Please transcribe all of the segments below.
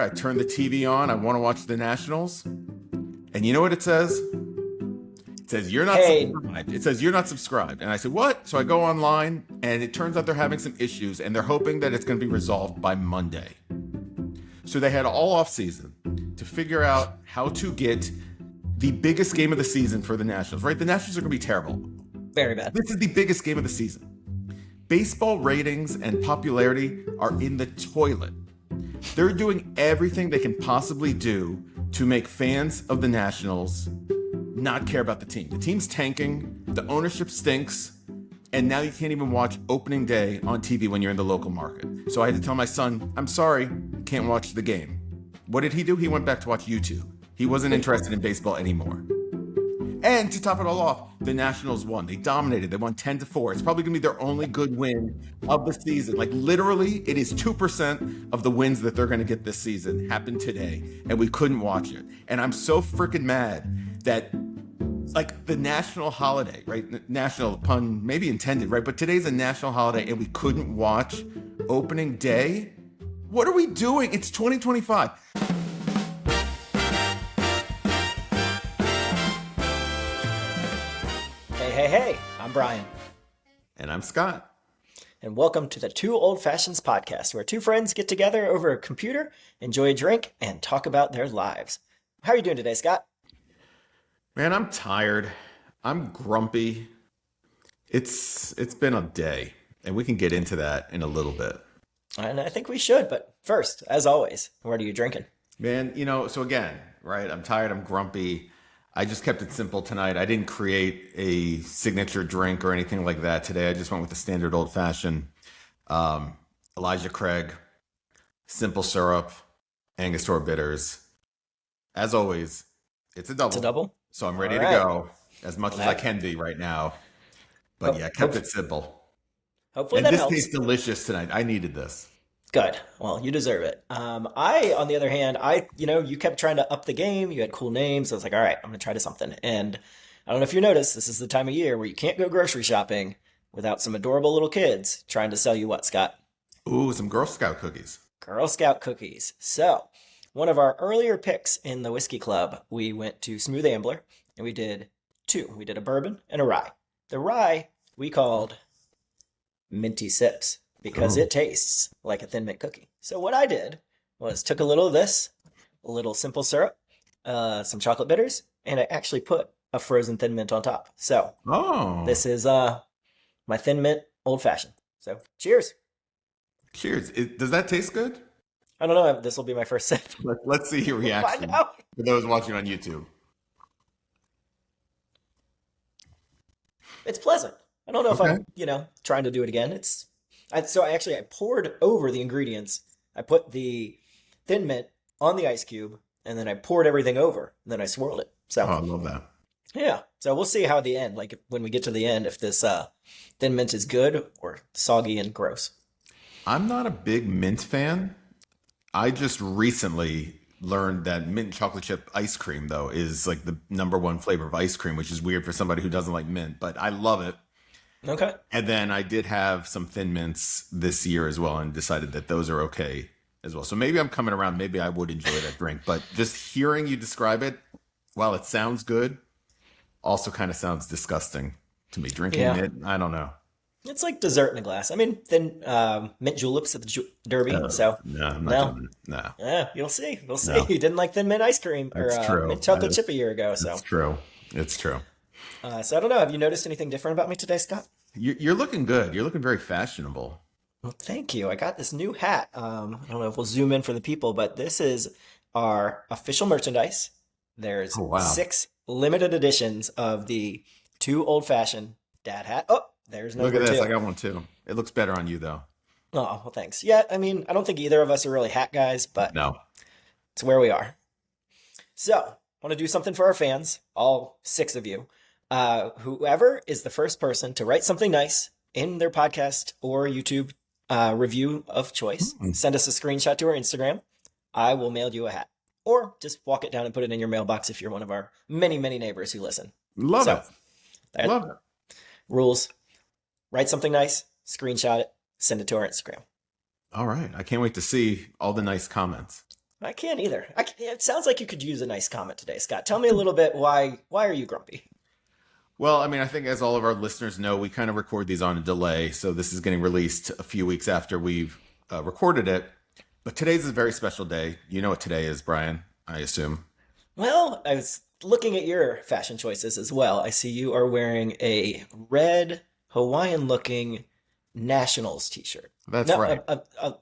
I turn the TV on. I want to watch the Nationals. And you know what it says? It says, you're not subscribed. It says, you're not subscribed. And I said, what? So I go online, and it turns out they're having some issues, and they're hoping that it's going to be resolved by Monday. So they had all off season to figure out how to get the biggest game of the season for the Nationals, right? The Nationals are going to be terrible. Very bad. This is the biggest game of the season. Baseball ratings and popularity are in the toilet. They're doing everything they can possibly do to make fans of the Nationals not care about the team. The team's tanking, the ownership stinks, and now you can't even watch opening day on TV when you're in the local market. So I had to tell my son, I'm sorry, can't watch the game. What did he do? He went back to watch YouTube. He wasn't interested in baseball anymore. And to top it all off, the Nationals won. They dominated. They won 10-4. It's probably going to be their only good win of the season. Like, literally, it is 2% of the wins that they're going to get this season happened today, and we couldn't watch it. And I'm so freaking mad that, like, the national holiday, right? National, pun maybe intended, right? But today's a national holiday, and we couldn't watch opening day? What are we doing? It's 2025. Hey, I'm Brian. And I'm Scott. And welcome to the Two Old Fashions podcast, where two friends get together over a computer, enjoy a drink, and talk about their lives. How are you doing today, Scott? Man, I'm tired. I'm grumpy. It's been a day, and we can get into that in a little bit. And I think we should, but first, as always, what are you drinking? Man, so again, right, I'm tired, I'm grumpy. I just kept it simple tonight. I didn't create a signature drink or anything like that today. I just went with the standard old fashioned Elijah Craig, simple syrup, Angostura bitters. As always, it's a double. It's a double? So I'm ready to go as much as I can be right now. But yeah, kept it simple. Hopefully and that this helps. tastes delicious tonight. I needed this. Good. Well, you deserve it. I, on the other hand, you kept trying to up the game. You had cool names. I was like, all right, I'm going to try to something. And I don't know if you noticed, this is the time of year where you can't go grocery shopping without some adorable little kids trying to sell you what, Scott? Ooh, some Girl Scout cookies. Girl Scout cookies. So, one of our earlier picks in the Whiskey Club, we went to Smooth Ambler, and we did two. We did a bourbon and a rye. The rye we called Minty Sips, because it tastes like a Thin Mint cookie. So what I did was took a little of this, a little simple syrup, some chocolate bitters, and I actually put a frozen Thin Mint on top. So this is my Thin Mint old fashioned. So cheers. Cheers. Does that taste good? I don't know. This will be my first sip. Let's see your reaction Find out. for those watching on YouTube. It's pleasant. I don't know if I'm, trying to do it again. I poured over the ingredients. I put the Thin Mint on the ice cube, and then I poured everything over, and then I swirled it. So I love that. Yeah. So we'll see how at the end, like when we get to the end, if this Thin Mint is good or soggy and gross. I'm not a big mint fan. I just recently learned that mint chocolate chip ice cream, though, is like the number one flavor of ice cream, which is weird for somebody who doesn't like mint, but I love it. Okay. And then I did have some Thin Mints this year as well and decided that those are okay as well. So maybe I'm coming around. Maybe I would enjoy that drink. But just hearing you describe it, while it sounds good, also kind of sounds disgusting to me. Drinking it, I don't know. It's like dessert in a glass. I mean, mint juleps at the Derby. No, I'm not doing it. No. Yeah, you'll see. We'll see. No. You didn't like Thin Mint ice cream or mint chocolate chip a year ago. It's true. It's true. So I don't know. Have you noticed anything different about me today, Scott? You're looking good. You're looking very fashionable. Well, thank you. I got this new hat. I don't know if we'll zoom in for the people, but this is our official merchandise. There's 6 limited editions of the Two Old Fashioned dad hat. Oh, there's number 2. Look at this. I got one too. It looks better on you though. Oh, well, thanks. Yeah, I mean, I don't think either of us are really hat guys, but no, it's where we are. So, I want to do something for our fans, all 6 of you. Whoever is the first person to write something nice in their podcast or YouTube review of choice, send us a screenshot to our Instagram. I will mail you a hat. Or just walk it down and put it in your mailbox if you're one of our many, many neighbors who listen. Love it. Love it. Rules. Write something nice, screenshot it, send it to our Instagram. All right. I can't wait to see all the nice comments. I can't either. It sounds like you could use a nice comment today, Scott. Tell me a little bit why are you grumpy? Well, I mean, I think as all of our listeners know, we kind of record these on a delay. So this is getting released a few weeks after we've recorded it. But today's a very special day. You know what today is, Brian, I assume. Well, I was looking at your fashion choices as well. I see you are wearing a red Hawaiian-looking Nationals t-shirt. That's No, right. a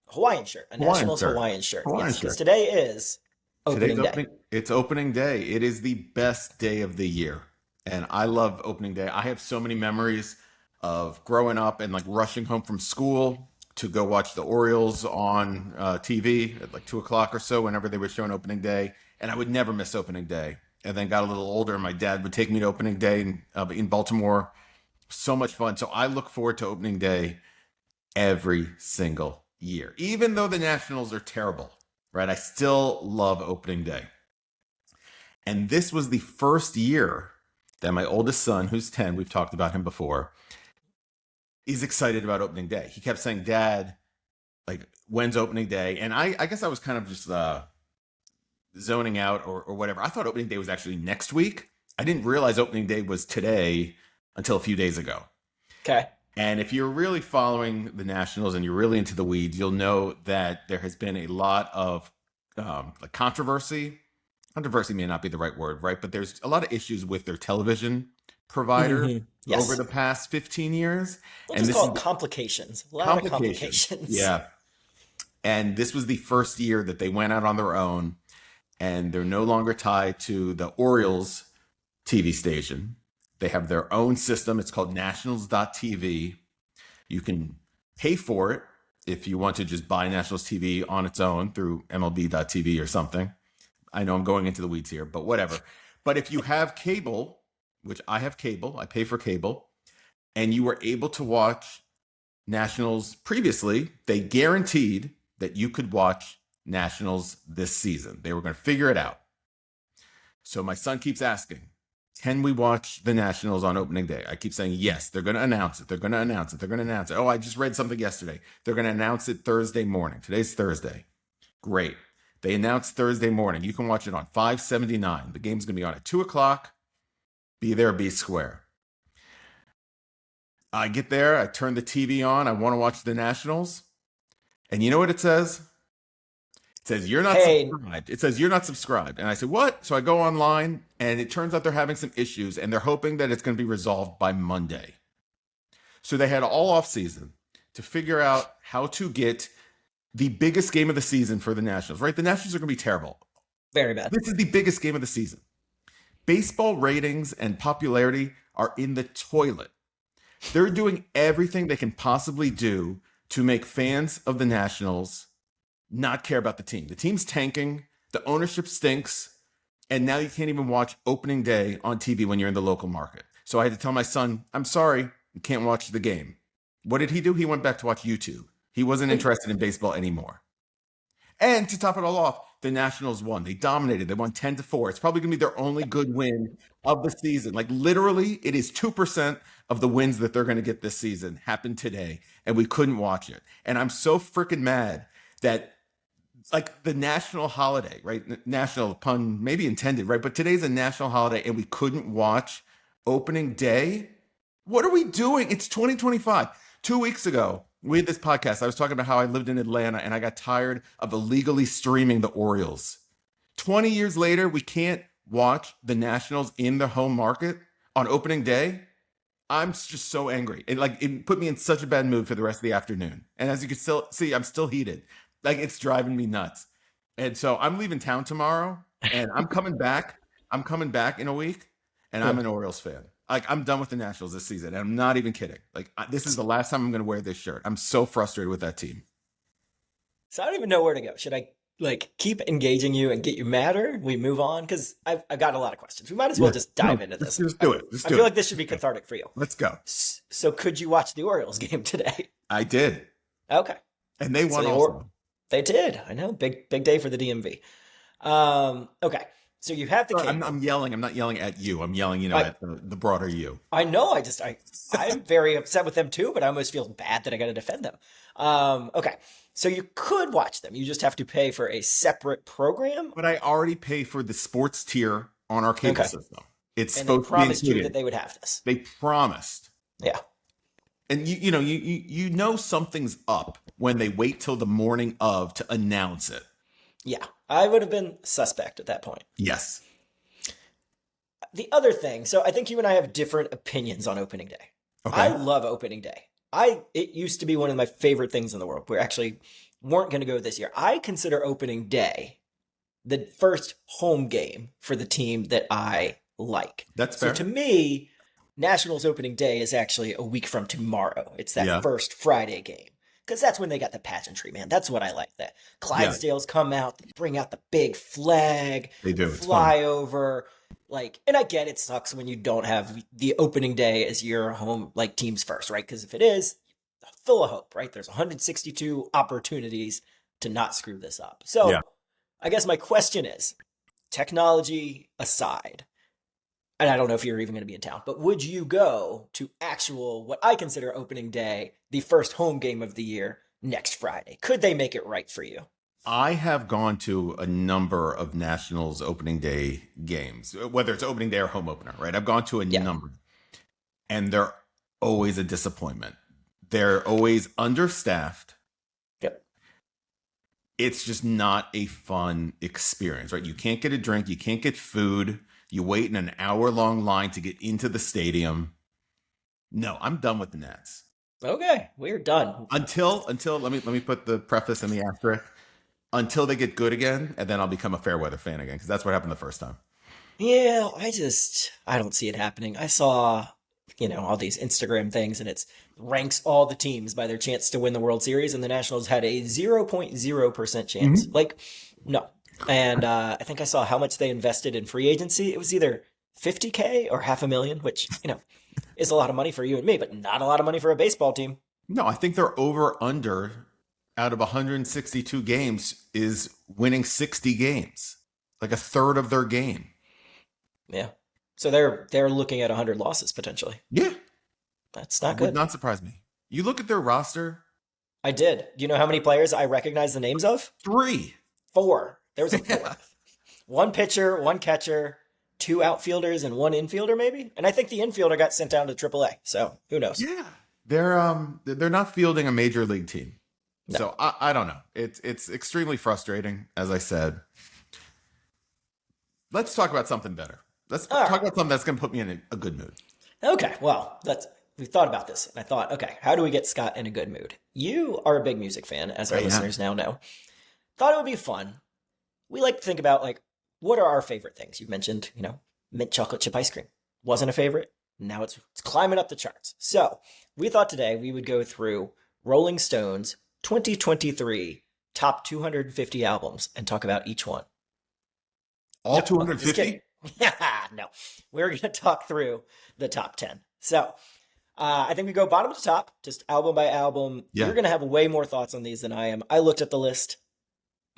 Hawaiian shirt, a Hawaiian Nationals shirt. Hawaiian shirt. Hawaiian Yes, because shirt. today is Today's opening day. opening. It's opening day. It is the best day of the year. And I love opening day. I have so many memories of growing up and like rushing home from school to go watch the Orioles on TV at like 2 o'clock or so whenever they were showing opening day. And I would never miss opening day. And then got a little older and my dad would take me to opening day in Baltimore. So much fun. So I look forward to opening day every single year. Even though the Nationals are terrible, right? I still love opening day. And this was the first year that my oldest son, who's 10, we've talked about him before, is excited about opening day. He kept saying, Dad, like, when's opening day? And I guess I was kind of just zoning out or whatever. I thought opening day was actually next week. I didn't realize opening day was today until a few days ago. Okay. And if you're really following the Nationals and you're really into the weeds, you'll know that there has been a lot of like controversy. Controversy may not be the right word, right? But there's a lot of issues with their television provider Yes. over the past 15 years. We'll And just this call is it complications. A lot of complications. Yeah. And this was the first year that they went out on their own and they're no longer tied to the Orioles TV station. They have their own system. It's called nationals.tv. You can pay for it if you want to just buy Nationals TV on its own through MLB.tv or something. I know I'm going into the weeds here, but whatever. But if you have cable, which I have cable, I pay for cable, and you were able to watch Nationals previously, they guaranteed that you could watch Nationals this season. They were going to figure it out. So my son keeps asking, can we watch the Nationals on opening day? I keep saying, yes, they're going to announce it. They're going to announce it. They're going to announce it. Oh, I just read something yesterday. They're going to announce it Thursday morning. Today's Thursday. Great. They announced Thursday morning. You can watch it on 579. The game's going to be on at 2 o'clock. Be there, be square. I get there. I turn the TV on. I want to watch the Nationals. And you know what it says? It says, you're not subscribed. It says, you're not subscribed. And I said, what? So I go online, and it turns out they're having some issues, and they're hoping that it's going to be resolved by Monday. So they had all off season to figure out how to get the biggest game of the season for the Nationals, right? The Nationals are going to be terrible. Very bad. This is the biggest game of the season. Baseball ratings and popularity are in the toilet. They're doing everything they can possibly do to make fans of the Nationals not care about the team. The team's tanking, the ownership stinks, and now you can't even watch opening day on TV when you're in the local market. So I had to tell my son, I'm sorry, you can't watch the game. What did he do? He went back to watch YouTube. He wasn't interested in baseball anymore. And to top it all off, the Nationals won. They dominated. They won 10-4. It's probably going to be their only good win of the season. Like literally, it is 2% of the wins that they're going to get this season happened today, and we couldn't watch it. And I'm so freaking mad that like the national holiday, right? National pun maybe intended, right? But today's a national holiday, and we couldn't watch opening day. What are we doing? It's 2025. 2 weeks ago, we had this podcast. I was talking about how I lived in Atlanta and I got tired of illegally streaming the Orioles. 20 years later, we can't watch the Nationals in the home market on opening day. I'm just so angry. It put me in such a bad mood for the rest of the afternoon. And as you can still see, I'm still heated. Like it's driving me nuts. And so I'm leaving town tomorrow and I'm coming back. I'm coming back in a week and I'm an Orioles fan. Like I'm done with the Nationals this season, and I'm not even kidding. Like this is the last time I'm going to wear this shirt. I'm so frustrated with that team. So I don't even know where to go. Should I like keep engaging you and get you madder? We move on because I've got a lot of questions. We might as well just dive into this. Just do it. I feel like this should be cathartic for you. Let's go. So could you watch the Orioles game today? I did. Okay. And they won also. They did. I know. Big day for the DMV. Okay. So you have the I'm cable. yelling. I'm not yelling at you. I'm yelling, I at the broader you. I know. I'm very upset with them too, but I almost feel bad that I got to defend them. Okay, so you could watch them. You just have to pay for a separate program. But I already pay for the sports tier on our cable Okay, system. It's and they supposed to be promised you that included. they would have this. They promised. Yeah, And you know something's up when they wait till the morning of to announce it. yeah. I would have been suspect at that point. Yes. The other thing, so I think you and I have different opinions on opening day. I Okay. love opening day. It used to be one of my favorite things in the world. We actually weren't going to go this year. I consider opening day the first home game for the team that I like. That's So fair. to me, Nationals opening day is actually a week from tomorrow. It's that Yeah. first Friday game. Because that's when they got the pageantry, man. That's what I like. That Yeah. Clydesdales come out, they bring out the big flag, They do. It's fun. fly over. Like, and I get it sucks when you don't have the opening day as your home, like, team's first, right? Because if it is, full of hope, right? There's 162 opportunities to not screw this up. So Yeah. I guess my question is, technology aside, and I don't know if you're even going to be in town, but would you go to actual, what I consider opening day, the first home game of the year, next Friday? Could they make it right for you? I have gone to a number of Nationals opening day games, whether it's opening day or home opener, right? I've gone to a Yeah. number, and they're always a disappointment. They're always understaffed. Yep. It's just not a fun experience, right? You can't get a drink, you can't get food. You wait in an hour-long line to get into the stadium. No, I'm done with the Nats. Okay, we're done. Until let me put the preface and the asterisk. Until they get good again, and then I'll become a fair weather fan again, because that's what happened the first time. Yeah, I don't see it happening. I saw, all these Instagram things and it's ranks all the teams by their chance to win the World Series, and the Nationals had a 0.0% chance. Like, no. And I think I saw how much they invested in free agency. It was either 50K or half a million, which, is a lot of money for you and me, but not a lot of money for a baseball team. No, I think their over under out of 162 games is winning 60 games, like a third of their game. Yeah. So they're looking at 100 losses potentially. Yeah, That's not would good. not surprise me. You look at their roster, I did. Do you know how many players I recognize the names of? 3. 4. There was a 4. One pitcher, one catcher, 2 outfielders, and 1 infielder, maybe. And I think the infielder got sent down to AAA. So who knows? Yeah, they're not fielding a major league team, No. so I don't know. It's extremely frustrating, as I said. Let's talk about something better. Let's All talk right. about something that's going to put me in a good mood. Okay, well, we thought about this, and I thought, okay, how do we get Scott in a good mood? You are a big music fan, as our I am. listeners now know. Thought it would be fun. We like to think about, like, what are our favorite things? You mentioned, mint chocolate chip ice cream. Wasn't a favorite. Now it's climbing up the charts. So we thought today we would go through Rolling Stone's 2023 top 250 albums and talk about each one. All No, just 250? kidding. No, we're going to talk through the top 10. So I think we go bottom to top, just album by album. Yeah. You're going to have way more thoughts on these than I am. I looked at the list.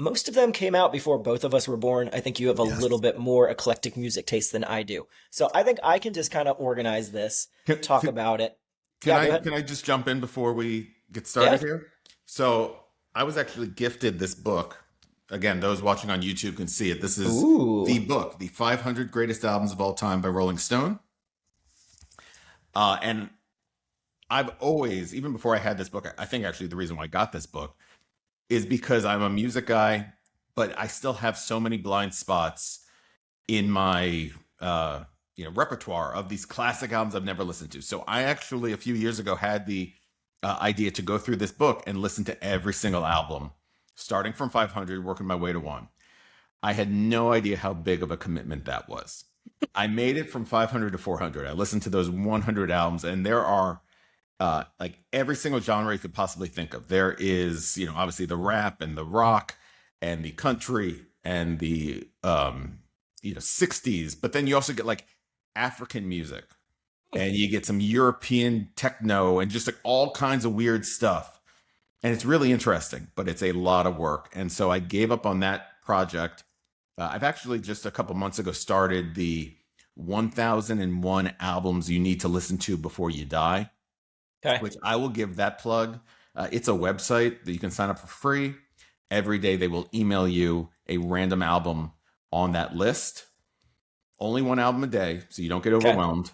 Most of them came out before both of us were born. I think you have a Yes. little bit more eclectic music taste than I do. So I think I can just kind of organize this, talk about it. Can Yeah, go ahead. can I just jump in before we get started Yeah. here? So I was actually gifted this book. Again, those watching on YouTube can see it. This is Ooh. the book, the 500 Greatest Albums of All Time by Rolling Stone. And I've always, even before I had this book, I think actually the reason why I got this book is because I'm a music guy, but I still have so many blind spots in my repertoire of these classic albums I've never listened to. So I actually a few years ago had the idea to go through this book and listen to every single album, starting from 500, working my way to 1. I had no idea how big of a commitment that was. I made it from 500 to 400. I listened to those 100 albums, and there are like every single genre you could possibly think of. There is, obviously the rap and the rock and the country and the 60s, but then you also get like African music, and you get some European techno and just like all kinds of weird stuff. And it's really interesting, but it's a lot of work. And so I gave up on that project I've actually just a couple months ago started the 1001 albums you need to listen to before you die, Okay. which I will give that plug. It's a website that you can sign up for free. Every day they will email you a random album on that list. Only one album a day, so you don't get Okay. overwhelmed,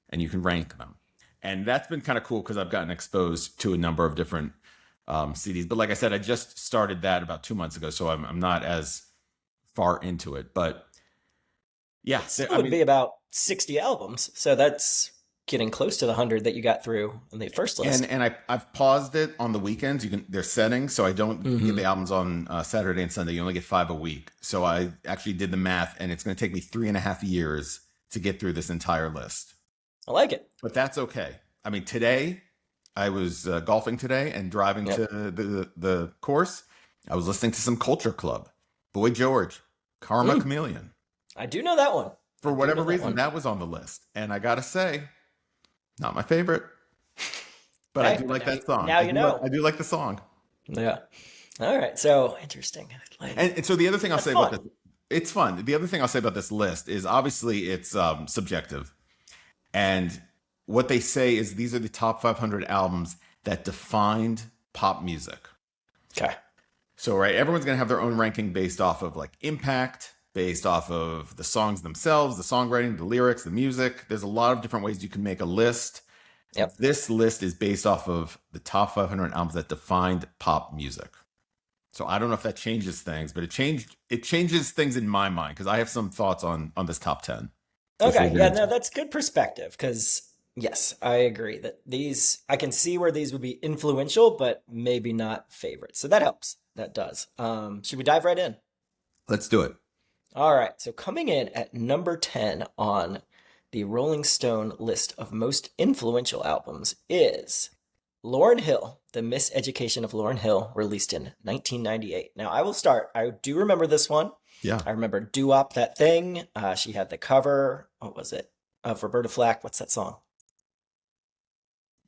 and you can rank them. And that's been kind of cool because I've gotten exposed to a number of different CDs. But like I said, I just started that about 2 months ago, so I'm not as far into it. But yeah, It still I would mean, be about 60 albums. So that's getting close to the 100 that you got through in the first list. and I've paused it on the weekends. There's settings, so I don't get Hmm. the albums on Saturday and Sunday. You only get 5 a week. So I actually did the math, and it's going to take me 3.5 years to get through this entire list. I like it. But that's okay. I mean, today I was golfing today and driving Yep. to the course. I was listening to some Culture Club, Boy George, Karma Mm, Chameleon. I do know that one. For I do whatever know that reason, one. that was on the list, and I gotta say, not my favorite, but I Okay, do but like that song. now you know. I do like the song. Yeah. All right. So interesting. Like, And so the other thing I'll that's say about fun. this, it's fun. The other thing I'll say about this list is obviously it's subjective. And what they say is these are the top 500 albums that defined pop music. Okay. So, right, everyone's going to have their own ranking based off of like impact, based off of the songs themselves, the songwriting, the lyrics, the music. There's a lot of different ways you can make a list. Yep. This list is based off of the top 500 albums that defined pop music. So I don't know if that changes things, but it changes things in my mind because I have some thoughts on this top 10, which we'll Okay. get Yeah. into. No, that's good perspective because, yes, I agree that these, I can see where these would be influential, but maybe not favorites. So that helps. That does. Should we dive right in? Let's do it. All right. So coming in at number 10 on the Rolling Stone list of most influential albums is Lauryn Hill, The Miseducation of Lauryn Hill, released in 1998. Now, I will start. I do remember this one. Yeah, I remember Doo Wop That Thing. She had the cover, what was it, of Roberta Flack. What's that song?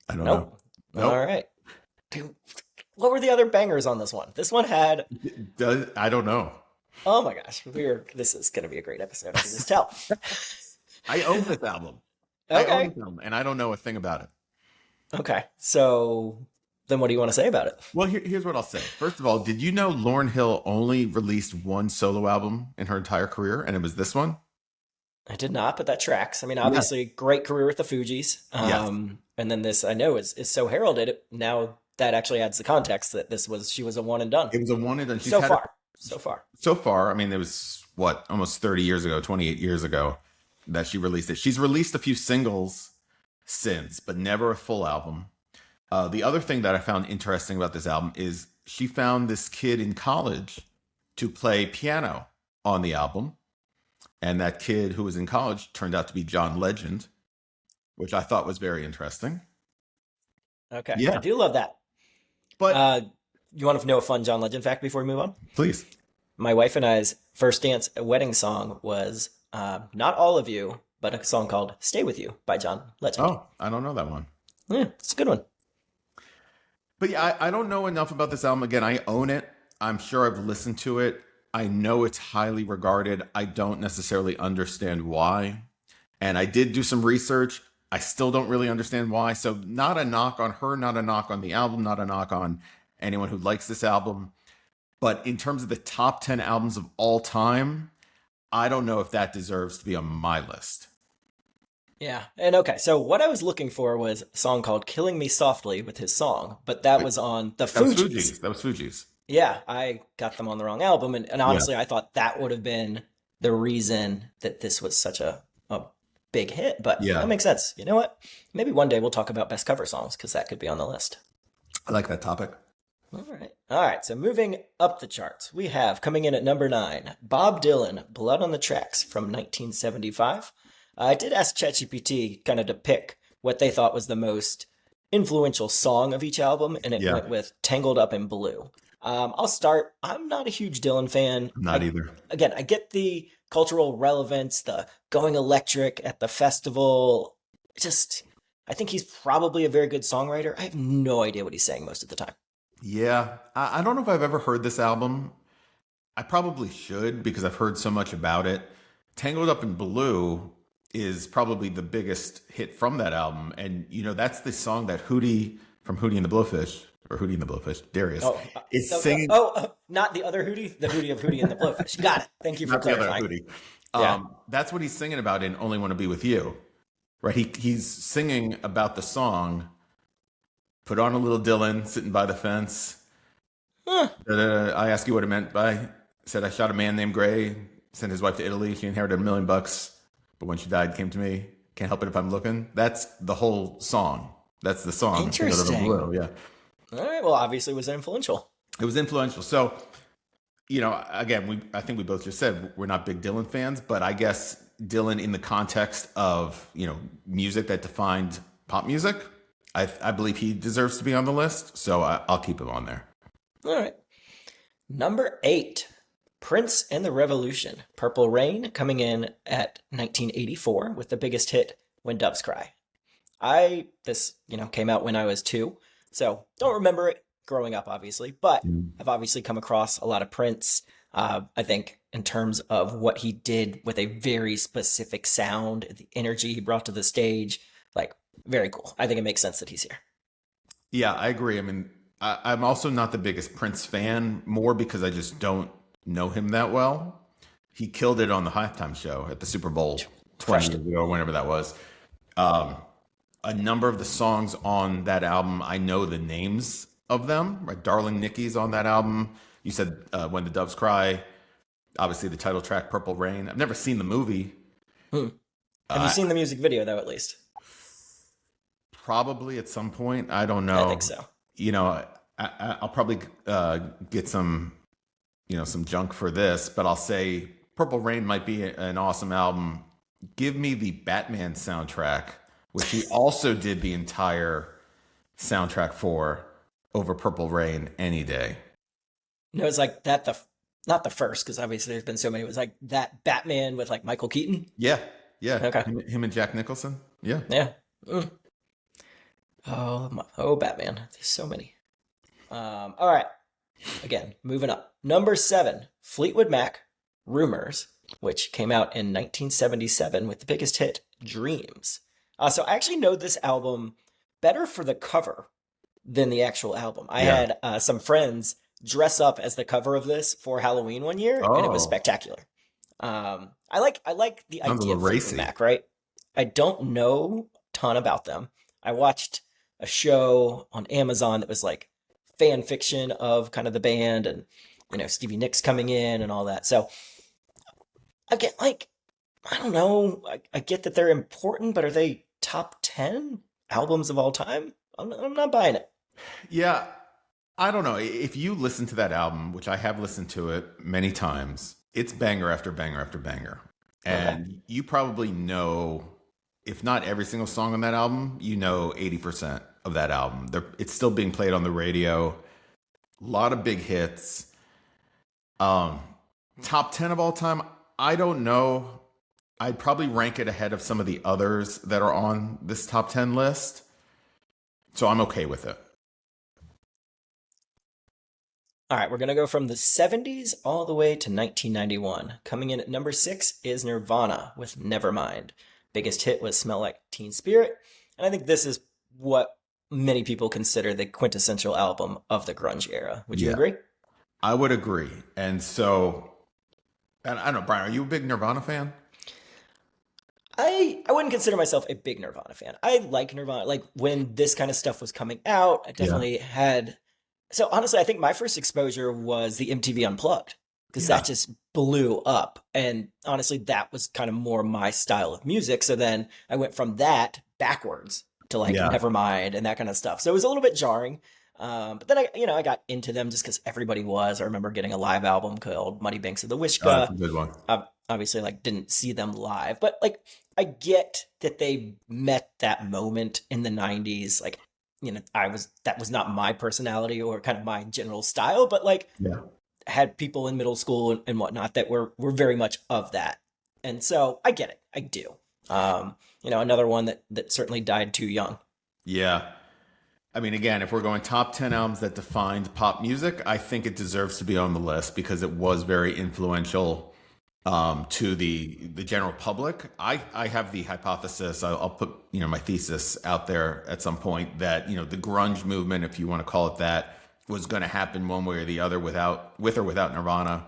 I don't know. Nope. All Nope. right. Dude, what were the other bangers on this one? This one had, I don't know. oh my gosh, this is going to be a great episode. I can just tell. I own this album. I own Okay. this album, and I don't know a thing about it. Okay. So then what do you want to say about it? Well, here's what I'll say. First of all, did you know Lauryn Hill only released one solo album in her entire career, and it was this one? I did not, but that tracks. I mean, Yes. obviously, great career with the Fugees. Yes. And then this, I know, is so heralded. Now that actually adds the context that she was a one and done. It was a one and done. She's So had far. So far. so far. I mean, it was what, almost 30 years ago, 28 years ago that she released it. She's released a few singles since, but never a full album. The other thing that I found interesting about this album is she found this kid in college to play piano on the album. And that kid who was in college turned out to be John Legend, which I thought was very interesting. Okay. I Yeah, do love that. but You want to know a fun John Legend fact before we move on? please. My wife and I's first dance wedding song was Not All of You, but a song called Stay With You by John Legend. Oh, I don't know that one. Yeah, it's a good one. But yeah, I don't know enough about this album. Again, I own it. I'm sure I've listened to it. I know it's highly regarded. I don't necessarily understand why. And I did do some research. I still don't really understand why. So, not a knock on her, not a knock on the album, not a knock on anyone who likes this album. But in terms of the top 10 albums of all time, I don't know if that deserves to be on my list. Yeah. And okay, so what I was looking for was a song called Killing Me Softly with his song, but that was on the That was Fugees. Fugees. That was Fugees. Yeah, I got them on the wrong album. And honestly, I thought that would have been the reason that this was such a big hit. But Yeah. that makes sense. You know what? Maybe one day we'll talk about best cover songs because that could be on the list. I like that topic. All right. All right. So moving up the charts, we have coming in at number 9, Bob Dylan, Blood on the Tracks from 1975. I did ask ChatGPT kind of to pick what they thought was the most influential song of each album, and it Yeah. went with Tangled Up in Blue. I'll start. I'm not a huge Dylan fan. Not either. Again, I get the cultural relevance, the going electric at the festival. Just, I think he's probably a very good songwriter. I have no idea what he's saying most of the time. Yeah. I don't know if I've ever heard this album. I probably should because I've heard so much about it. Tangled Up in Blue is probably the biggest hit from that album. And, that's the song that Hootie from Hootie and the Blowfish, or Hootie and the Blowfish, Darius, Oh, is singing. not the other Hootie, the Hootie of Hootie and the Blowfish. Got it. Thank you for Not the other clarifying. Hootie. Yeah. That's what he's singing about in Only Want to Be With You, right? He's singing about the song, put on a little Dylan, sitting by the fence. Huh. I asked you what it meant by, said I shot a man named Gray, sent his wife to Italy. She inherited $1 million, but when she died, came to me. Can't help it if I'm looking. That's the whole song. That's the song. Interesting. Blue, yeah. All right. Well, obviously, it was influential. It was influential. So, again, I think we both just said we're not big Dylan fans, but I guess Dylan in the context of, music that defined pop music, I believe he deserves to be on the list. So I'll keep him on there. All right. Number 8, Prince and the Revolution. Purple Rain, coming in at 1984 with the biggest hit, When Doves Cry. This came out when I was 2, so don't remember it growing up, obviously, but I've obviously come across a lot of Prince. I think in terms of what he did with a very specific sound, the energy he brought to the stage, like, very cool. I think it makes sense that he's here. Yeah, I agree. I mean, I'm also not the biggest Prince fan, more because I just don't know him that well. He killed it on the halftime show at the Super Bowl 20 years ago, whenever that was. A number of the songs on that album, I know the names of them. Right, Darling Nikki's on that album. You said When the Doves Cry. Obviously, the title track, Purple Rain. I've never seen the movie. Have you seen the music video, though, at least? Probably at some point. I don't know. I think so. I'll probably get some junk for this, but I'll say Purple Rain might be an awesome album. Give me the Batman soundtrack, which he also did the entire soundtrack for, over Purple Rain any day. No, it's like that. Not the first, because obviously there's been so many. It was like that Batman with like Michael Keaton. Yeah. Okay. Him and Jack Nicholson. Yeah. Yeah. Oh, Batman. There's so many. All right. Again, moving up. Number 7, Fleetwood Mac, Rumors, which came out in 1977 with the biggest hit, Dreams. So I actually know this album better for the cover than the actual album. I had some friends dress up as the cover of this for Halloween one year, and it was spectacular. I like the idea of Fleetwood Mac, right? I don't know a ton about them. I watched a show on Amazon that was like fan fiction of kind of the band, and Stevie Nicks coming in and all that. So again, like, I don't know. I get that they're important, but are they top 10 albums of all time? I'm not buying it. Yeah, I don't know. If you listen to that album, which I have listened to it many times, it's banger after banger after banger. And you probably know, if not every single song on that album, 80% of that album. It's still being played on the radio. A lot of big hits. Top 10 of all time, I don't know. I'd probably rank it ahead of some of the others that are on this top 10 list. So I'm okay with it. All right, we're going to go from the 70s all the way to 1991. Coming in at number 6 is Nirvana with Nevermind. Biggest hit was Smell Like Teen Spirit. And I think this is what many people consider the quintessential album of the grunge era. Would you agree? I would agree. And so, I don't know, Brian, are you a big Nirvana fan? I wouldn't consider myself a big Nirvana fan. I like Nirvana. Like, when this kind of stuff was coming out, I definitely had... So honestly, I think my first exposure was the MTV Unplugged, because that just blew up. And honestly, that was kind of more my style of music. So then I went from that backwards to like Nevermind and that kind of stuff. So it was a little bit jarring. But then I got into them just because everybody was. I remember getting a live album called Muddy Banks of the Wishkah. That's a good one. Obviously, like, didn't see them live, but like, I get that they met that moment in the 90s. Like, that was not my personality or kind of my general style, but like, had people in middle school and whatnot that were very much of that. And so I get it. I do. Another one that certainly died too young. Yeah. I mean, again, if we're going top 10 albums that defined pop music, I think it deserves to be on the list because it was very influential to the general public. I have the hypothesis, I'll put, my thesis out there at some point that, the grunge movement, if you want to call it that, was going to happen one way or the other with or without Nirvana.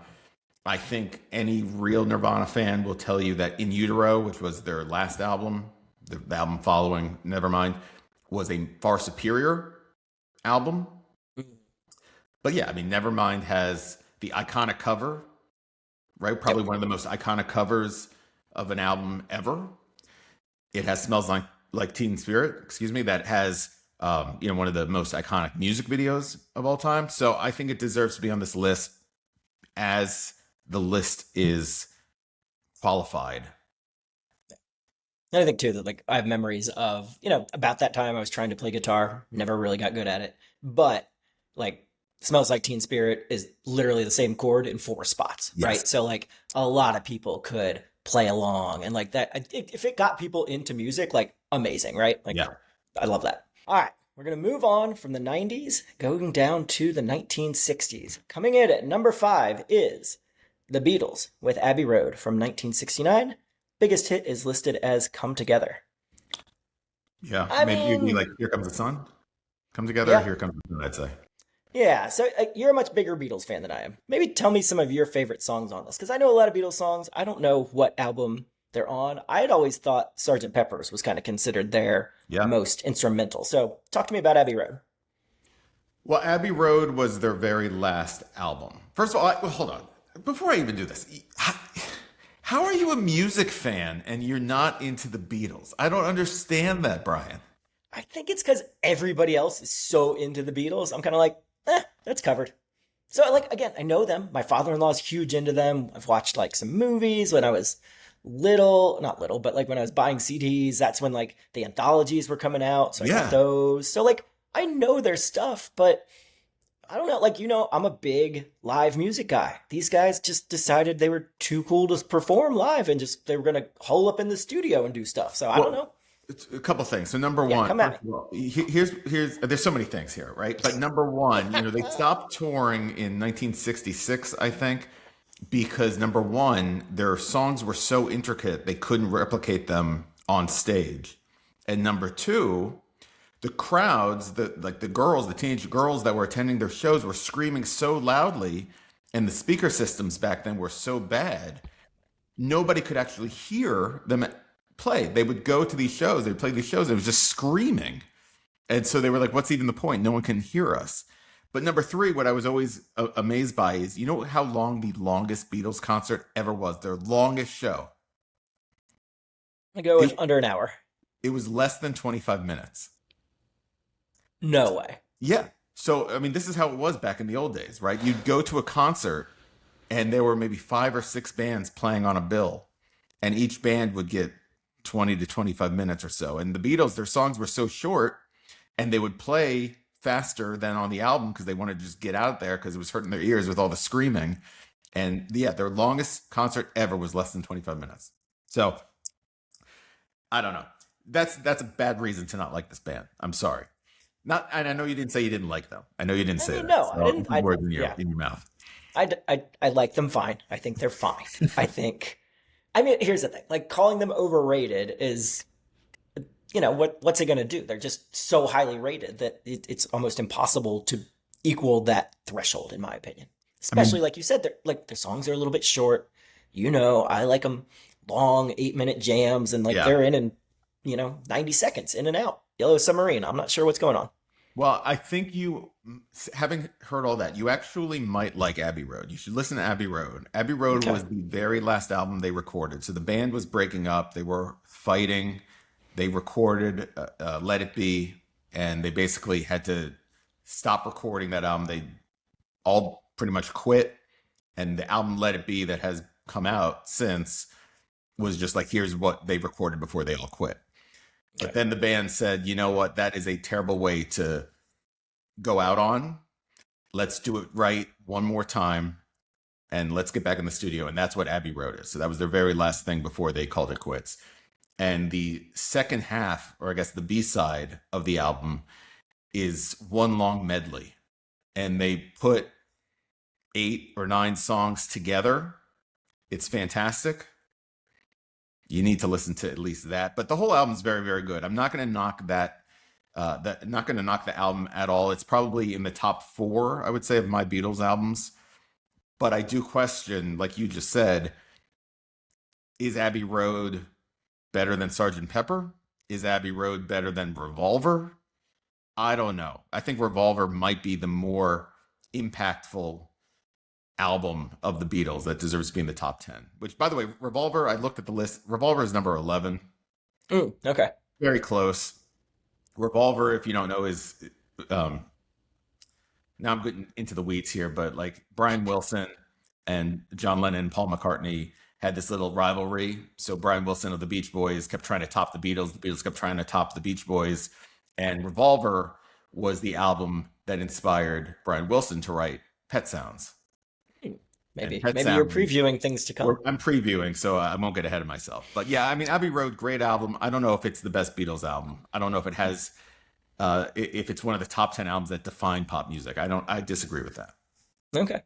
I think any real Nirvana fan will tell you that In Utero, which was their last album, the album following Nevermind, was a far superior album. But yeah, I mean, Nevermind has the iconic cover, right? Probably one of the most iconic covers of an album ever. It has Smells Like Teen Spirit, excuse me, that has one of the most iconic music videos of all time. So I think it deserves to be on this list as the list is qualified. And I think too that like I have memories of, about that time I was trying to play guitar, never really got good at it. But like Smells Like Teen Spirit is literally the same chord in four spots, Yes. right? So like a lot of people could play along and like that if it got people into music, like amazing, right? Like Yeah. I love that. All right, we're going to move on from the 90s going down to the 1960s. Coming in at number 5 is The Beatles with Abbey Road from 1969. Biggest hit is listed as Come Together. Yeah. I Maybe it'd be mean, like Here Comes the Sun. Come Together, or yeah, Here Comes the Sun, I'd say. yeah. So you're a much bigger Beatles fan than I am. Maybe tell me some of your favorite songs on this, because I know a lot of Beatles songs. I don't know what album they're on. I had always thought Sgt. Pepper's was kind of considered their Yeah. most instrumental. So talk to me about Abbey Road. Well, Abbey Road was their very last album. First of all, well, hold on. Before I even do this, how are you a music fan and you're not into the Beatles? I don't understand that, Brian. I think it's because everybody else is so into the Beatles. I'm kind of like, that's covered. So, like, again, I know them. My father-in-law is huge into them. I've watched, like, some movies when I was little, not little, but, like, when I was buying CDs. That's when, like, the anthologies were coming out. So I got Yeah. those. So, like, I know their stuff, but I don't know. Like, I'm a big live music guy. These guys just decided they were too cool to perform live and just, they were going to hole up in the studio and do stuff. So I don't Well, know. it's a couple things. So number Yeah, one, come at me. first of all, here's there's so many things here, right? But number one, they stopped touring in 1966, I think, because number one, their songs were so intricate they couldn't replicate them on stage, and number two, the crowds, the girls, the teenage girls that were attending their shows were screaming so loudly, and the speaker systems back then were so bad, nobody could actually hear them play. They would go to these shows, they would play these shows, it was just screaming. And so they were like, what's even the point? No one can hear us. But number three, what I was always amazed by is, how long the longest Beatles concert ever was? Their longest show. I go with It, under an hour. it was less than 25 minutes. No way. Yeah. So, I mean, this is how it was back in the old days, right? You'd go to a concert and there were maybe 5 or 6 bands playing on a bill, and each band would get 20 to 25 minutes or so. And the Beatles, their songs were so short, and they would play faster than on the album because they wanted to just get out there because it was hurting their ears with all the screaming. And yeah, their longest concert ever was less than 25 minutes. So I don't know. That's a bad reason to not like this band. I'm sorry. Not, and I know you didn't say you didn't like them. I know you didn't I say mean, that. no, So I I'll didn't. put words in your Yeah, in your mouth. I like them fine. I think they're fine. I think, I mean, here's the thing. Like, calling them overrated is, what's it going to do? They're just so highly rated that it's almost impossible to equal that threshold, in my opinion. I mean, Especially, like you said, they're like the songs are a little bit short. I like them long 8-minute jams, and like yeah. they're in 90 seconds in and out. Yellow Submarine. I'm not sure what's going on. Well, I think you, having heard all that, you actually might like Abbey Road. You should listen to Abbey Road. Abbey Road Okay. was the very last album they recorded. So the band was breaking up. They were fighting. They recorded Let It Be, and they basically had to stop recording that album. They all pretty much quit. And the album Let It Be that has come out since was just like, here's what they recorded before they all quit. But Okay. then the band said, you know what? That is a terrible way to go out on. Let's do it right one more time and let's get back in the studio. And that's what Abbey Road is. So that was their very last thing before they called it quits. And the second half, or I guess the B side of the album, is one long medley, and they put 8 or 9 songs together. It's fantastic. You need to listen to at least that. But the whole album is very, very good. I'm not going to knock that. Not going to knock the album at all. It's probably in the top 4, I would say, of my Beatles albums. But I do question, like you just said, is Abbey Road better than Sgt. Pepper? Is Abbey Road better than Revolver? I don't know. I think Revolver might be the more impactful album of the Beatles that deserves to be in the top 10. Which, by the way, Revolver, I looked at the list. Revolver is number 11. Okay. Very close. Revolver, if you don't know, is now I'm getting into the weeds here, but like Brian Wilson and John Lennon and Paul McCartney had this little rivalry. So Brian Wilson of the Beach Boys kept trying to top the Beatles. The Beatles kept trying to top the Beach Boys. And Revolver was the album that inspired Brian Wilson to write Pet Sounds. Maybe Pet maybe you're Sounds, previewing things to come. I'm previewing, so I won't get ahead of myself. But yeah, I mean, Abbey Road, great album. I don't know if it's the best Beatles album. I don't know if it has, if it's one of the top 10 albums that define pop music. I disagree with that. Okay.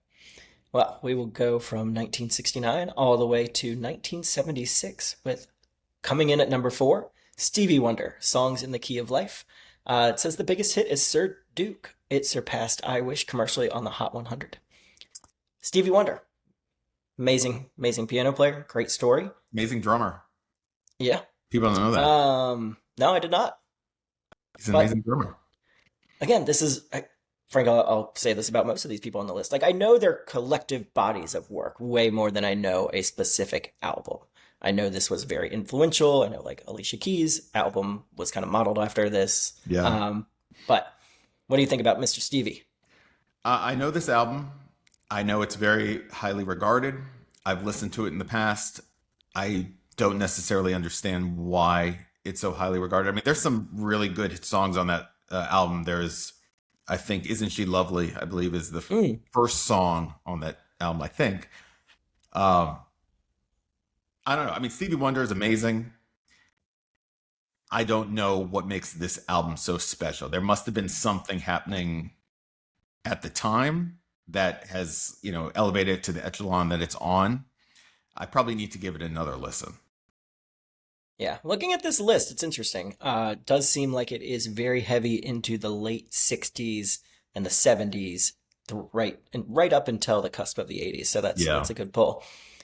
Well, we will go from 1969 all the way to 1976 with coming in at number 4, Stevie Wonder, Songs in the Key of Life. It says the biggest hit is Sir Duke. It surpassed I Wish commercially on the Hot 100. Stevie Wonder, amazing piano player, great story. Amazing drummer. Yeah. People don't know that. No, I did not. He's an amazing drummer. Again, this is, Frank, I'll say this about most of these people on the list. Like, I know their collective bodies of work way more than I know a specific album. I know this was very influential. I know, like, Alicia Keys' album was kind of modeled after this. Yeah. But what do you think about Mr. Stevie? I know this album. I know it's very highly regarded. I've listened to it in the past. I don't necessarily understand why it's so highly regarded. I mean, there's some really good songs on that album. There's, I think, Isn't She Lovely, I believe, is the first song on that album, I think. I don't know. I mean, Stevie Wonder is amazing. I don't know what makes this album so special. There must have been something happening at the time that has, elevated it to the echelon that it's on. I probably need to give it another listen. Yeah, looking at this list, it's interesting. It does seem like it is very heavy into the late 60s and the 70s, right up until the cusp of the 80s. So that's a good pull.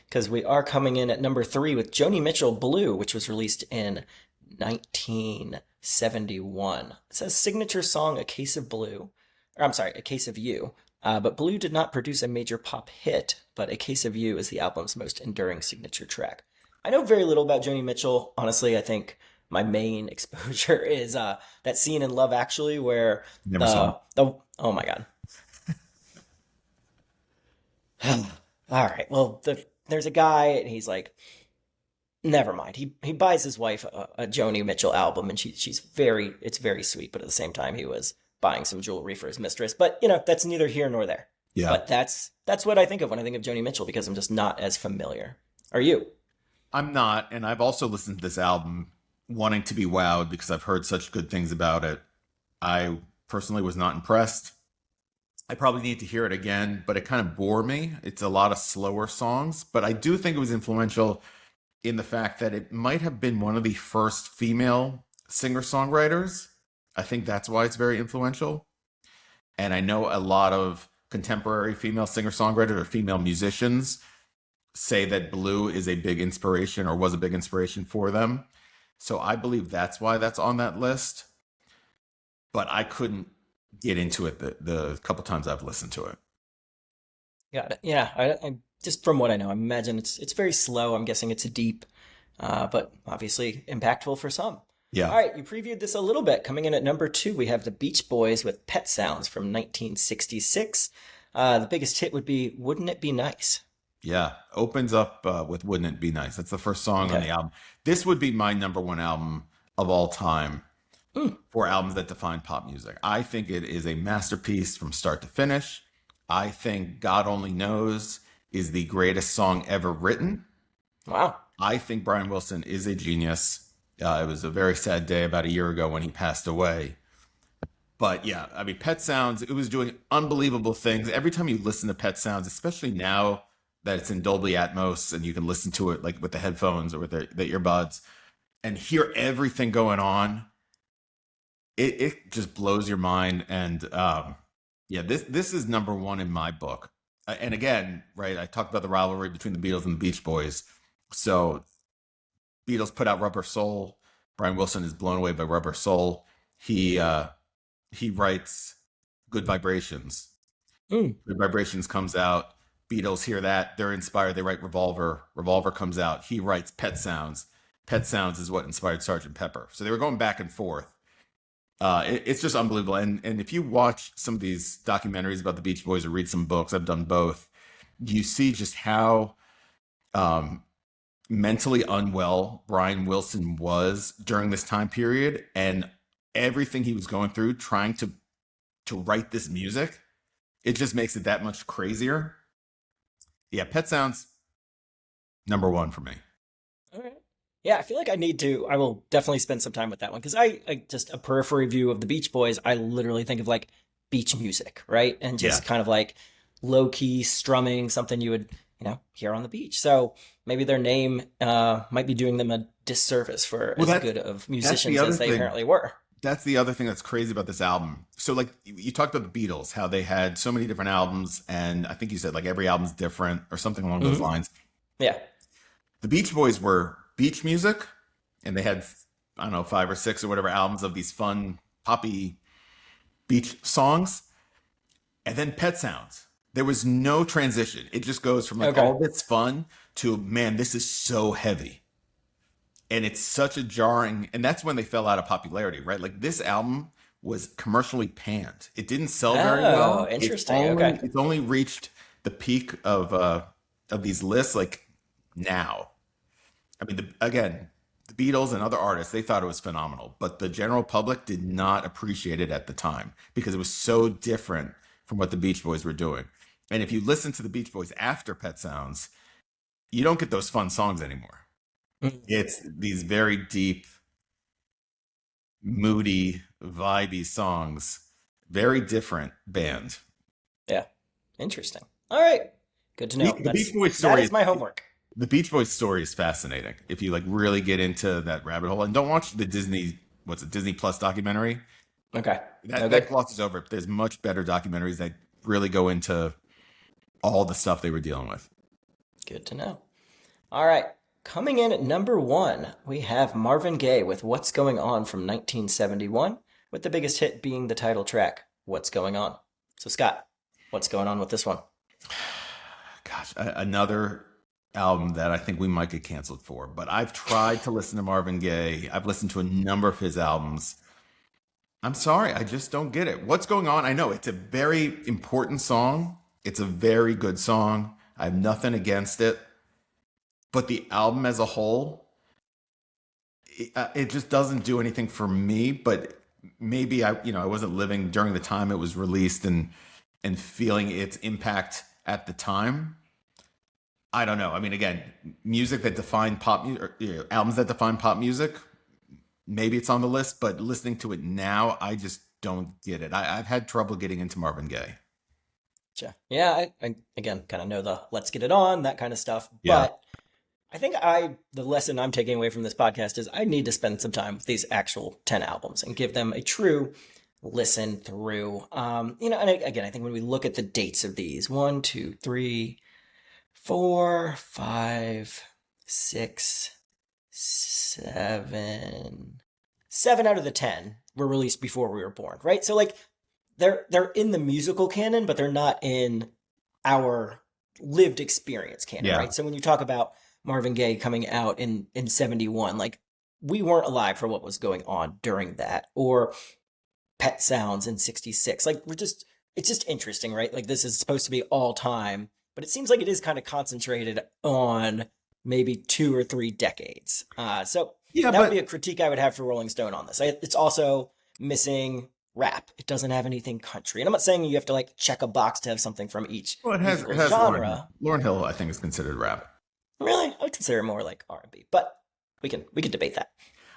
Because we are coming in at number 3 with Joni Mitchell, Blue, which was released in 1971. It says signature song, A Case of Blue. Or I'm sorry, A Case of You. But Blue did not produce a major pop hit, but A Case of You is the album's most enduring signature track. I know very little about Joni Mitchell. Honestly, I think my main exposure is that scene in Love Actually where oh my God. All right, well, there's a guy and he's like, never mind. He buys his wife a Joni Mitchell album and it's very sweet, but at the same time he was buying some jewelry for his mistress. But, that's neither here nor there. Yeah. But that's what I think of when I think of Joni Mitchell because I'm just not as familiar. Are you? I'm not, and I've also listened to this album wanting to be wowed because I've heard such good things about it. I personally was not impressed. I probably need to hear it again, but it kind of bore me. It's a lot of slower songs, but I do think it was influential in the fact that it might have been one of the first female singer-songwriters. I think that's why it's very influential. And I know a lot of contemporary female singer-songwriters or female musicians say that Blue is a big inspiration or was a big inspiration for them. So I believe that's why that's on that list. But I couldn't get into it the couple times I've listened to it. Got it. Yeah, I just from what I know, I imagine it's very slow. I'm guessing it's deep, but obviously impactful for some. Yeah. All right, you previewed this a little bit. Coming in at number 2, we have the Beach Boys with Pet Sounds from 1966. The biggest hit would be Wouldn't It Be Nice? Yeah, opens up with Wouldn't It Be Nice? That's the first song on the album. This would be my number 1 album of all time for albums that define pop music. I think it is a masterpiece from start to finish. I think God Only Knows is the greatest song ever written. Wow. I think Brian Wilson is a genius. It was a very sad day about a year ago when he passed away. But yeah, I mean, Pet Sounds, it was doing unbelievable things. Every time you listen to Pet Sounds, especially now that it's in Dolby Atmos and you can listen to it like with the headphones or with the earbuds and hear everything going on, it just blows your mind. And yeah, this is number one in my book. And again, right, I talked about the rivalry between the Beatles and the Beach Boys. So Beatles put out Rubber Soul. Brian Wilson is blown away by Rubber Soul. He writes Good Vibrations. Mm. Good Vibrations comes out. Beatles hear that. They're inspired. They write Revolver. Revolver comes out. He writes Pet Sounds. Pet Sounds is what inspired Sergeant Pepper. So they were going back and forth. It's just unbelievable. And if you watch some of these documentaries about the Beach Boys or read some books, I've done both, you see just how mentally unwell Brian Wilson was during this time period and everything he was going through trying to write this music. It just makes it that much crazier. Yeah, Pet Sounds, number one for me. All right. Yeah, I feel like I will definitely spend some time with that one because I just a periphery view of the Beach Boys, I literally think of like beach music, right? And just Yeah. kind of like low key strumming, something you would, hear on the beach. So maybe their name might be doing them a disservice for Well, as good of that's the musicians other as they thing. apparently were. That's the other thing that's crazy about this album. So, like, you talked about the Beatles, how they had so many different albums, and I think you said like every album's different or something along those Hmm. lines. Yeah. The Beach Boys were beach music, and they had, I don't know, 5 or 6 or whatever albums of these fun poppy beach songs, and then Pet Sounds. There was no transition. It just goes from like Okay. all this fun to man, this is so heavy. And it's such a jarring, and that's when they fell out of popularity, right? Like this album was commercially panned. It didn't sell very Oh, well. interesting. Okay. It's only reached the peak of these lists like now. I mean, again, the Beatles and other artists, they thought it was phenomenal, but the general public did not appreciate it at the time because it was so different from what the Beach Boys were doing. And if you listen to the Beach Boys after Pet Sounds, you don't get those fun songs anymore. Mm. It's these very deep, moody, vibey songs. Very different band. Yeah. Interesting. All right. Good to know. The Beach Boys That story is my homework. the Beach Boys story is fascinating. If you like really get into that rabbit hole and don't watch the Disney Plus documentary, Okay. No that good. glosses over it. There's much better documentaries that really go into all the stuff they were dealing with. Good to know. All right. Coming in at number one, we have Marvin Gaye with What's Going On from 1971, with the biggest hit being the title track, What's Going On. So, Scott, what's going on with this one? Gosh, another album that I think we might get canceled for. But I've tried to listen to Marvin Gaye. I've listened to a number of his albums. I'm sorry, I just don't get it. What's going on? I know it's a very important song. It's a very good song. I have nothing against it. But the album as a whole, it just doesn't do anything for me. But maybe I wasn't living during the time it was released and feeling its impact at the time. I don't know. I mean, again, music that defined pop music, albums that define pop music, maybe it's on the list, but listening to it now, I just don't get it. I've had trouble getting into Marvin Gaye. Sure. Yeah, I again kind of know the let's get it on, that kind of stuff. Yeah. But I think the lesson I'm taking away from this podcast is I need to spend some time with these actual 10 albums and give them a true listen through. And again, I think when we look at the dates of these, 1, 2, 3, 4, 5, 6, 7, 7 out of the 10 were released before we were born, right? So like they're in the musical canon, but they're not in our lived experience canon, Yeah. right? So when you talk about Marvin Gaye coming out in 71, like we weren't alive for what was going on during that, or Pet Sounds in 66. Like it's just interesting, right? Like this is supposed to be all time, but it seems like it is kind of concentrated on maybe 2 or 3 decades. So Yeah, that would be but a critique I would have for Rolling Stone on this. It's also missing rap. It doesn't have anything country. And I'm not saying you have to like check a box to have something from each well, it musical has Lauren Hill. genre. Lauren Hill, I think, is considered rap. Really, I would consider it more like R&B, but we can debate that.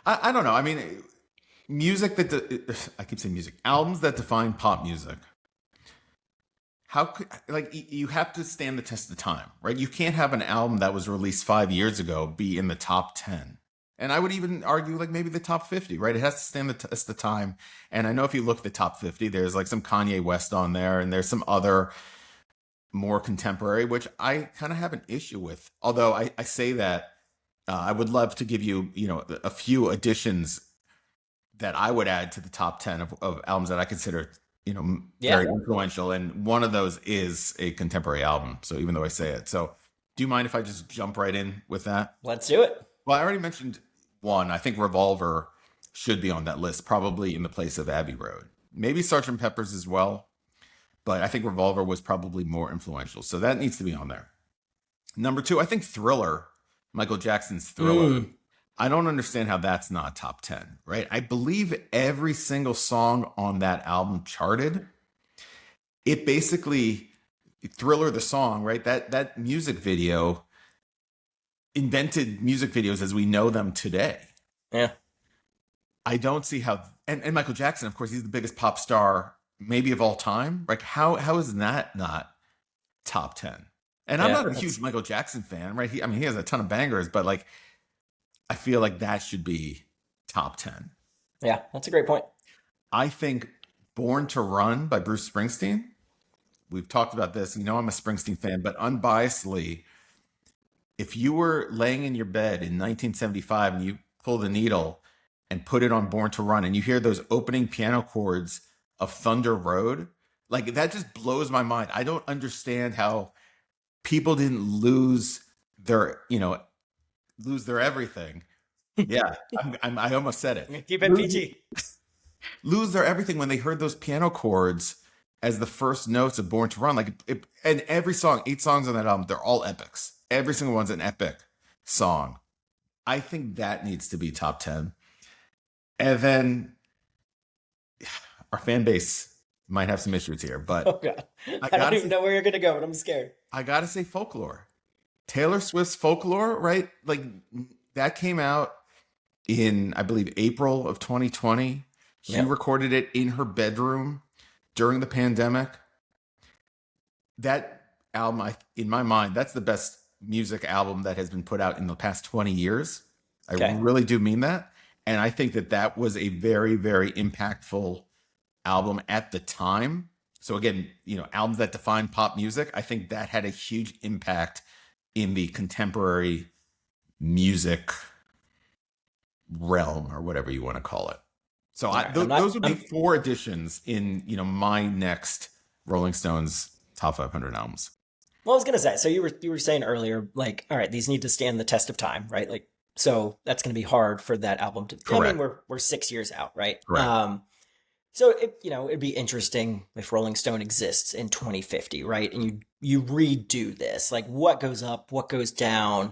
I don't know. I mean, music I keep saying music, albums that define pop music. How could, like, you have to stand the test of time, right? You can't have an album that was released 5 years ago be in the top 10. And I would even argue like maybe the top 50, right? It has to stand the test of time. And I know if you look at the top 50, there's like some Kanye West on there and there's some other more contemporary, which I kind of have an issue with. Although I say that I would love to give you, a few additions that I would add to the top 10 of albums that I consider, Yeah, very influential. And one of those is a contemporary album. So even though I say it. So do you mind if I just jump right in with that? let's do it. Well, I already mentioned one. I think Revolver should be on that list, probably in the place of Abbey Road. Maybe Sgt. Pepper's as well, but I think Revolver was probably more influential. So that needs to be on there. Number two, I think Thriller, Michael Jackson's Thriller. Mm, I don't understand how that's not top 10, right? I believe every single song on that album charted. It basically, Thriller, the song, right? That music video invented music videos as we know them today. yeah, I don't see how, and Michael Jackson, of course, he's the biggest pop star maybe of all time. Like, how is that not top 10? And I'm yeah. not a huge Michael Jackson fan, right? He has a ton of bangers, but like, I feel like that should be top 10. Yeah, that's a great point. I think Born to Run by Bruce Springsteen. We've talked about this. I'm a Springsteen fan, but unbiasedly, if you were laying in your bed in 1975 and you pull the needle and put it on Born to Run and you hear those opening piano chords of Thunder Road, like that just blows my mind. I don't understand how people didn't lose their everything. Yeah, I almost said it. Keep it PG. Lose their everything when they heard those piano chords as the first notes of Born to Run. And every song, 8 songs on that album, they're all epics. Every single one's an epic song. I think that needs to be top 10. And then our fan base might have some issues here, but Oh God, I don't even know where you're gonna go, but I'm scared. I gotta say Folklore. Taylor Swift's Folklore, right? Like that came out in, I believe, April of 2020. She Yep. recorded it in her bedroom during the pandemic. That album, in my mind, that's the best music album that has been put out in the past 20 years. I Okay. really do mean that. And I think that was a very, very impactful album at the time. So again, albums that define pop music, I think that had a huge impact in the contemporary music realm or whatever you want to call it. So those would be 4 additions in, my next Rolling Stones top 500 albums. Well, I was gonna say, so you were saying earlier, like, all right, these need to stand the test of time, right? Like, so that's gonna be hard for that album to. Correct. I mean, we're 6 years out, right? Correct. So it'd be interesting if Rolling Stone exists in 2050, right? And you redo this, like, what goes up, what goes down,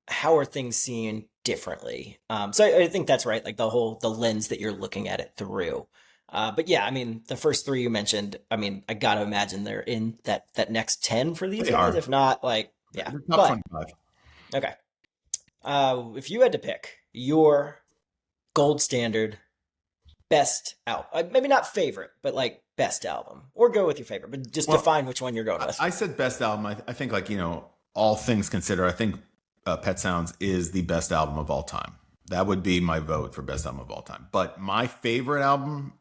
how are things seen differently? So I think that's right, like the lens that you're looking at it through. But yeah, I mean, the first 3 you mentioned, I mean, I gotta imagine they're in that next 10 for these They guys. are. If not, like, yeah. Top But 25. okay, if you had to pick your gold standard best album, maybe not favorite, but like best album, or go with your favorite, but just define which one you're going with. I said best album. I think, like, all things considered, I think Pet Sounds is the best album of all time. That would be my vote for best album of all time. But my favorite album,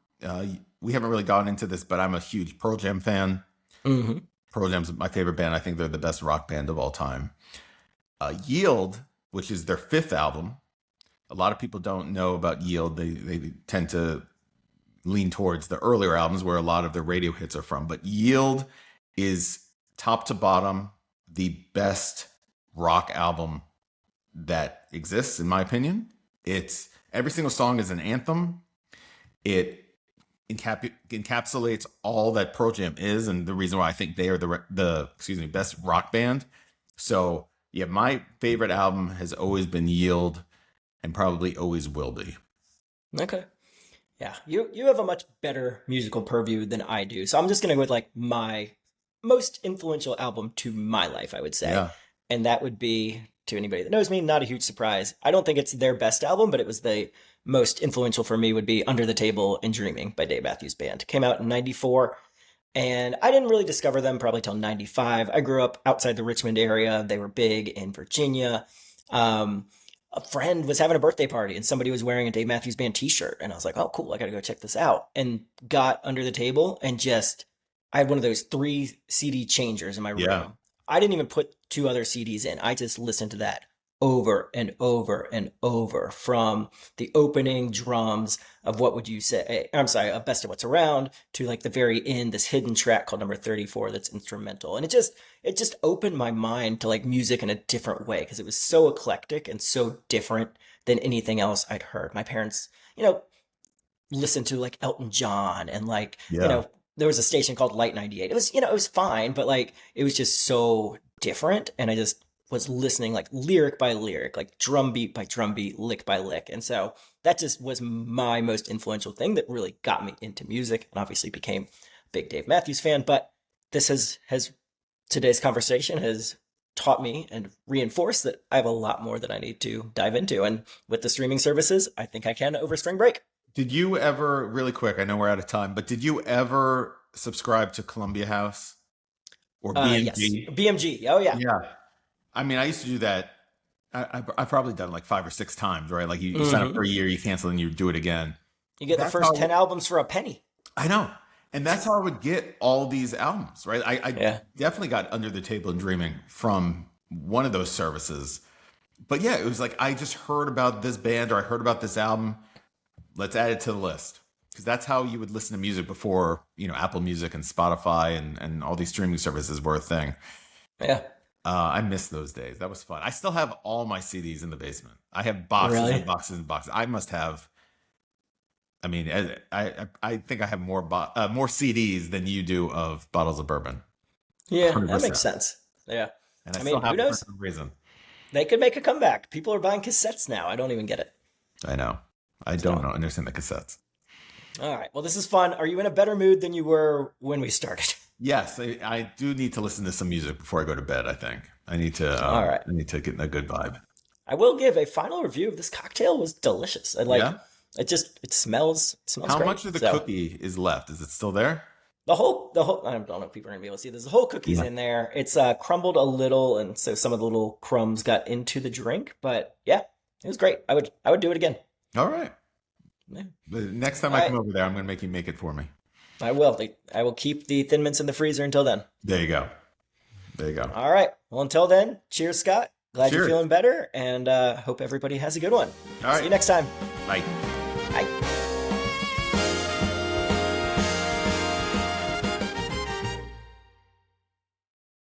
we haven't really gotten into this, but I'm a huge Pearl Jam fan. Mm-hmm. Pearl Jam's my favorite band. I think they're the best rock band of all time. Yield, which is their 5th album. A lot of people don't know about Yield. They tend to lean towards the earlier albums where a lot of their radio hits are from. But Yield is top to bottom the best rock album that exists, in my opinion. It's every single song is an anthem. It encapsulates all that Pearl Jam is, and the reason why I think they are the best rock band. So yeah, my favorite album has always been Yield, and probably always will be. Okay. Yeah, you have a much better musical purview than I do. So I'm just gonna go with like my most influential album to my life, I would say. Yeah. And that would be, to anybody that knows me, not a huge surprise. I don't think it's their best album, but it was the most influential for me would be Under the Table and Dreaming by Dave Matthews Band. Came out in 94. And I didn't really discover them probably till 95. I grew up outside the Richmond area. They were big in Virginia. A friend was having a birthday party and somebody was wearing a Dave Matthews Band t-shirt. And I was like, oh, cool. I got to go check this out. And got Under the Table and I had one of those 3 CD changers in my room. Yeah. I didn't even put 2 other CDs in. I just listened to that over and over and over, from the opening drums of What Would You Say? I'm sorry, Best of What's Around, to like the very end, this hidden track called number 34 that's instrumental. And it just opened my mind to like music in a different way, because it was so eclectic and so different than anything else I'd heard. My parents, listened to like Elton John and like, there was a station called Light 98. It was, it was fine, but like it was just so different. And I just was listening like lyric by lyric, like drum beat by drum beat, lick by lick. And so that just was my most influential thing that really got me into music, and obviously became a big Dave Matthews fan. But this has today's conversation has taught me and reinforced that I have a lot more that I need to dive into. And with the streaming services, I think I can over spring break. Did you ever, really quick, I know we're out of time, but did you ever subscribe to Columbia House or BMG? Yes. BMG. Oh, yeah. Yeah. I mean, I used to do that. I've probably done it like 5 or 6 times, right? Like you sign up for a year, you cancel, and you do it again. You get the first 10 albums for a penny. I know. And that's how I would get all these albums, right? I definitely got Under the Table and Dreaming from one of those services. But yeah, it was like, I just heard about this band or I heard about this album. Let's add it to the list. Because that's how you would listen to music before, Apple Music and Spotify and all these streaming services were a thing. Yeah. I miss those days. That was fun. I still have all my CDs in the basement. I have boxes and boxes and boxes. I must have. I mean, I think I have more CDs than you do of bottles of bourbon. Yeah, 100%. That makes sense. Yeah, and I mean, who knows? For some reason, they could make a comeback. People are buying cassettes now. I don't even get it. I know. I don't understand the cassettes. All right. Well, this is fun. Are you in a better mood than you were when we started? Yes, I do need to listen to some music before I go to bed. I think I need to. All right. I need to get in a good vibe. I will give a final review of this cocktail. It was delicious. It smells great. How much of the cookie is left? Is it still there? The whole. I don't know if people are gonna be able to see this. The whole cookie's in there. It's crumbled a little, and so some of the little crumbs got into the drink. But yeah, it was great. I would do it again. All right. Yeah. The next time I come over there, I'm gonna make you make it for me. I will. I will keep the Thin Mints in the freezer until then. There you go. All right. Well, until then, cheers, Scott. Glad you're feeling better, and hope everybody has a good one. All right. See you next time. Bye. Bye.